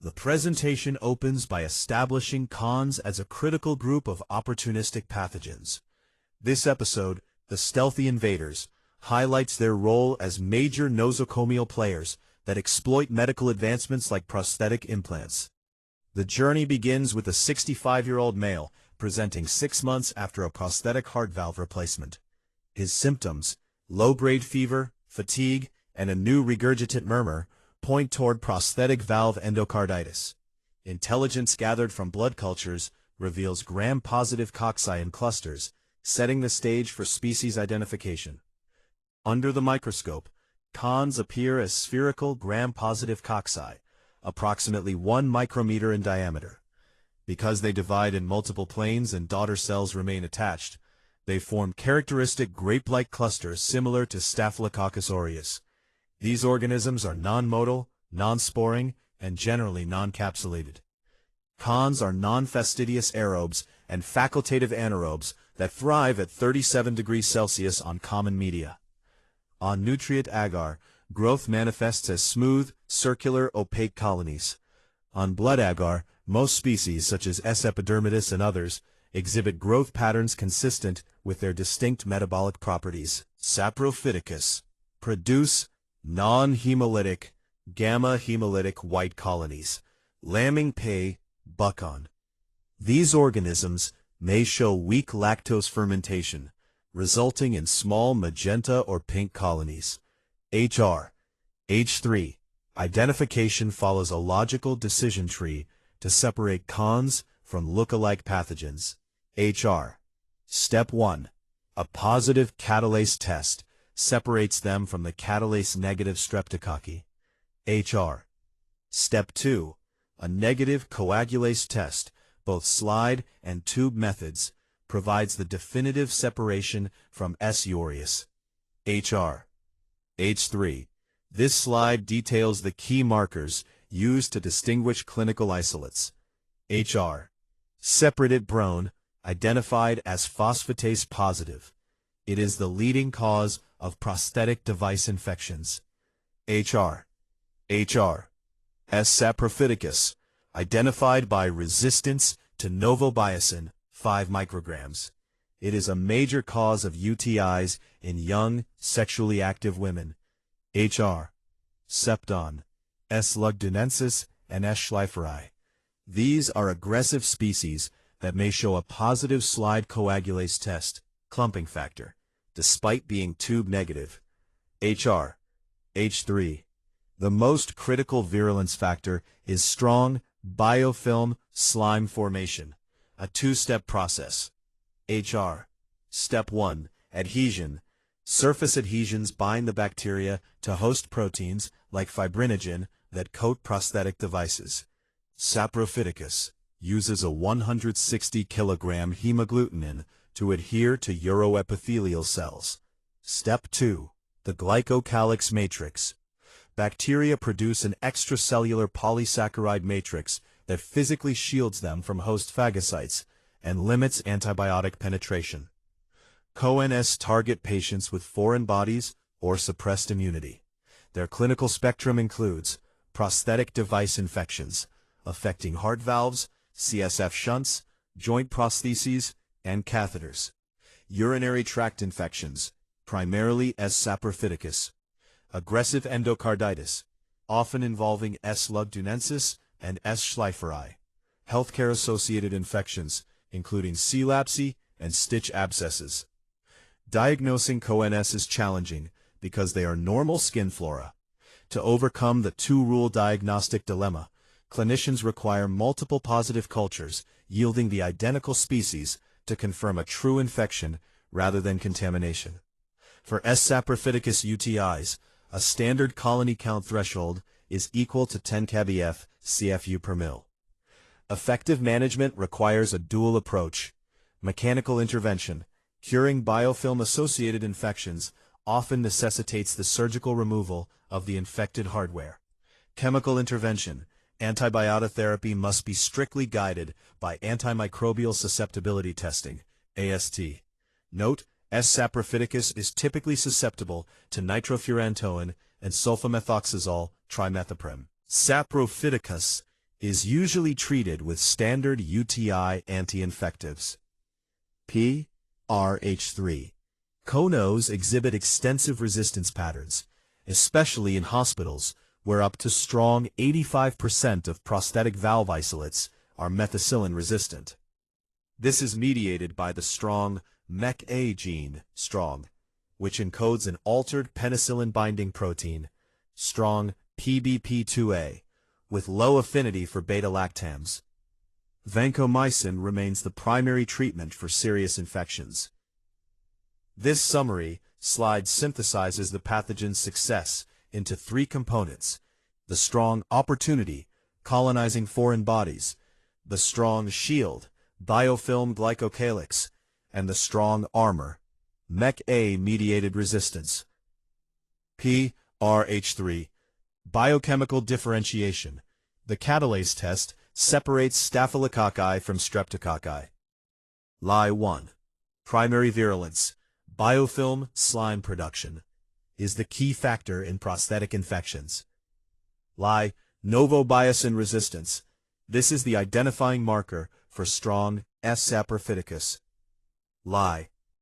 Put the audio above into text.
The presentation opens by establishing cons as a critical group of opportunistic pathogens. This episode, The Stealthy Invaders, highlights their role as major nosocomial players that exploit medical advancements like prosthetic implants. The journey begins with a 65-year-old male presenting 6 months after a prosthetic heart valve replacement. His symptoms, low-grade fever, fatigue, and a new regurgitant murmur, point toward prosthetic valve endocarditis. Intelligence gathered from blood cultures reveals gram-positive cocci in clusters, setting the stage for species identification. Under the microscope, cons appear as spherical gram-positive cocci, approximately 1 micrometer in diameter. Because they divide in multiple planes and daughter cells remain attached, they form characteristic grape-like clusters similar to Staphylococcus aureus. These organisms are non-motile, non-sporing, and generally non-capsulated. Cons are non-fastidious aerobes and facultative anaerobes that thrive at 37 degrees Celsius on common media. On nutrient agar, growth manifests as smooth, circular, opaque colonies. On blood agar, most species, such as S. epidermidis and others, exhibit growth patterns consistent with their distinct metabolic properties. Saprophyticus produce non-hemolytic, gamma-hemolytic white colonies, lambing pay, buckon. These organisms may show weak lactose fermentation, resulting in small magenta or pink colonies. H3. Identification follows a logical decision tree to separate cons from look-alike pathogens. Step 1. A positive catalase test separates them from the catalase-negative streptococci. Step 2. A negative coagulase test, both slide and tube methods, provides the definitive separation from S. aureus. H3. This slide details the key markers used to distinguish clinical isolates. Separated brone, identified as phosphatase positive. It is the leading cause of prosthetic device infections. S. saprophyticus, identified by resistance to novobiocin, 5 micrograms. It is a major cause of UTIs in young, sexually active women. Septon, S. lugdunensis, and S. schleiferi. These are aggressive species that may show a positive slide coagulase test, clumping factor, despite being tube negative. H3. The most critical virulence factor is strong biofilm slime formation, a 2-step process. Step 1. Adhesion. Surface adhesions bind the bacteria to host proteins like fibrinogen that coat prosthetic devices. Saprophyticus uses a 160 kilogram hemagglutinin to adhere to uroepithelial cells. Step 2. The glycocalyx matrix. Bacteria produce an extracellular polysaccharide matrix that physically shields them from host phagocytes and limits antibiotic penetration. CoNS target patients with foreign bodies or suppressed immunity. Their clinical spectrum includes prosthetic device infections, affecting heart valves, CSF shunts, joint prostheses, and catheters. Urinary tract infections, primarily S. saprophyticus. Aggressive endocarditis, often involving S. lugdunensis and S. schleiferi. Healthcare-associated infections, including coelapsy and stitch abscesses. Diagnosing CoNS is challenging because they are normal skin flora. To overcome the two-rule diagnostic dilemma, clinicians require multiple positive cultures yielding the identical species to confirm a true infection rather than contamination. For S. saprophyticus UTIs, a standard colony count threshold is equal to 10 kbf CFU per mil. Effective management requires a dual approach. Mechanical intervention, curing biofilm-associated infections, often necessitates the surgical removal of the infected hardware. Chemical intervention, antibiotic therapy must be strictly guided by antimicrobial susceptibility testing, AST. Note, S. saprophyticus is typically susceptible to nitrofurantoin and sulfamethoxazole trimethoprim. Saprophyticus is usually treated with standard UTI anti-infectives. P. Rh3. Conos exhibit extensive resistance patterns, especially in hospitals where up to strong 85% of prosthetic valve isolates are methicillin resistant. This is mediated by the strong MEK-A gene, strong, which encodes an altered penicillin-binding protein, strong PBP2A, with low affinity for beta-lactams. Vancomycin remains the primary treatment for serious infections. This summary slide synthesizes the pathogen's success into three components: the strong opportunity, colonizing foreign bodies; the strong shield, biofilm glycocalyx; and the strong armor, MEK-A-mediated resistance. Rh3. Biochemical differentiation. The catalase test separates Staphylococci from streptococci. Li1. Primary virulence, biofilm slime production, is the key factor in prosthetic infections. Li, novobiocin resistance. This is the identifying marker for strong S. saprophyticus. Li,